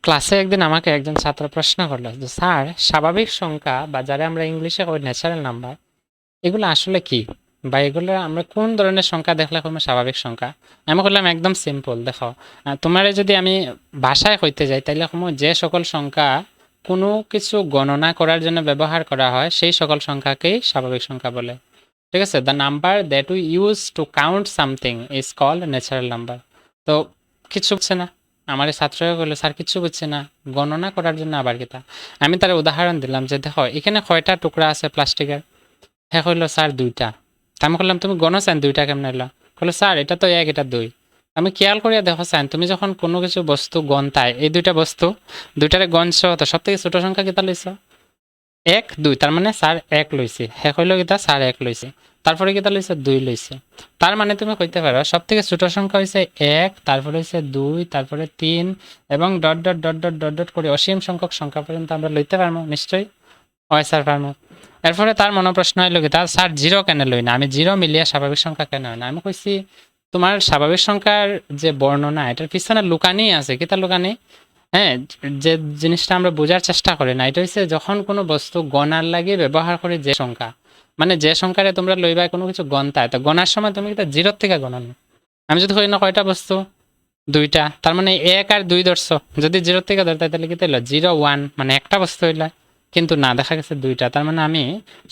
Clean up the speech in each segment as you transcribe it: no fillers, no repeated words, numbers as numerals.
ক্লাসে একদিন আমাকে একজন ছাত্র প্রশ্ন করলো যে স্যার, স্বাভাবিক সংখ্যা বা যারা আমরা ইংলিশে কই ন্যাচারাল নাম্বার, এগুলো আসলে কি, বা এগুলো আমরা কোন ধরনের সংখ্যা দেখলে কোনো স্বাভাবিক সংখ্যা? আমি বললাম একদম সিম্পল, দেখো, তোমার যদি আমি ভাষায় কইতে যাই তাইলে যে সকল সংখ্যা কোনো কিছু গণনা করার জন্য ব্যবহার করা হয় সেই সকল সংখ্যাকেই স্বাভাবিক সংখ্যা বলে। ঠিক আছে, the number that we use to count something is called natural number. তো কিছু বুঝছে না, আমার এই ছাত্ররা বললো স্যার কিচ্ছু বুঝছে না, গণনা করার জন্য আবার কিতা? আমি তার উদাহরণ দিলাম যে দেখো এখানে কয়টা টুকরা আছে প্লাস্টিকের? হ্যাঁ কইলো স্যার দুইটা। তা আমি বললাম তুমি গণছেন দুইটা কেমন এলো? বললো স্যার এটা তো এক, এটা দুই। আমি খেয়াল করিয়া দেখো স্যার, তুমি যখন কোনো কিছু বস্তু গণতায়, এই দুইটা বস্তু দুইটারে গণছ, তো সব থেকে ছোট সংখ্যা কিতা লইছ? এক দুই, তার মানে স্যার এক লইছে। হ্যাঁ কইলো কিতা স্যার এক লইছে। তারপরে কিতা লইছে? দুই লইছে। তার মানে তুমি কইতে পারো সব থেকে ছোট সংখ্যা হইছে এক, তারপরে হইছে দুই, তারপরে তিন, এবং dot dot dot dot dot dot করে অসীম সংখ্যক সংখ্যা পর্যন্ত আমরা লইতে পারবো নিশ্চয়ই। হয় স্যার পারবো। এরপরে তার মনে প্রশ্ন হইল কি, তার স্যার জিরো কেন লই না, আমি জিরো মিলিয়ে স্বাভাবিক সংখ্যা কেন হয় না? আমি কইছি তোমার স্বাভাবিক সংখ্যার যে বর্ণনা, এটার পিছনে লুকানি আছে। কি তার লুকানি? হ্যাঁ, যে জিনিসটা আমরা বোঝার চেষ্টা করি না, এটা হচ্ছে যখন কোনো বস্তু গণার লাগে ব্যবহার করে যে সংখ্যা, মানে যে সংখ্যারে তোমরা লইবা কোনো কিছু গণতায়, তো গণার সময় তুমি কিন্তু জিরোর থেকে গণানো। আমি যদি কই না কয়টা বস্তু, দুইটা, তার মানে এক আর দুই ধরছো, যদি জিরোর থেকে ধরতে তাহলে কি তাইলো জিরো ওয়ান, মানে একটা বস্তু হইলো। কিন্তু না, দেখা গেছে দুইটা। তার মানে আমি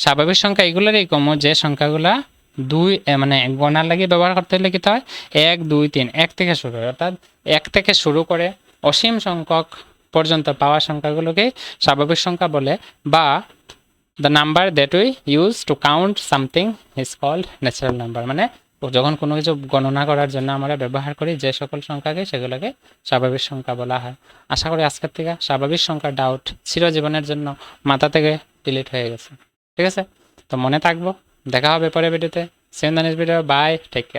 স্বাভাবিক সংখ্যা এগুলোরই কমো যে সংখ্যাগুলা দুই, মানে গণার লাগে ব্যবহার করতে হলে কি হয়, এক দুই তিন, এক থেকে শুরু হয়, অর্থাৎ এক থেকে শুরু করে অসীম সংখ্যক পর্যন্ত পাওয়া সংখ্যাগুলোকে স্বাভাবিক সংখ্যা বলে, বা the number that we use to count something is called natural number. মানে যখন কোনো কিছু গণনা করার জন্য আমরা ব্যবহার করি যে সকল সংখ্যাকে, সেগুলোকে স্বাভাবিক সংখ্যা বলা হয়। আশা করি আজকের থেকে স্বাভাবিক সংখ্যার ডাউট চিরজীবনের জন্য মাথা থেকে ডিলিট হয়ে গেছে। ঠিক আছে, তো মনে থাকবো। দেখা হবে পরের ভিডিওতে। See you in the next video. Bye, take care.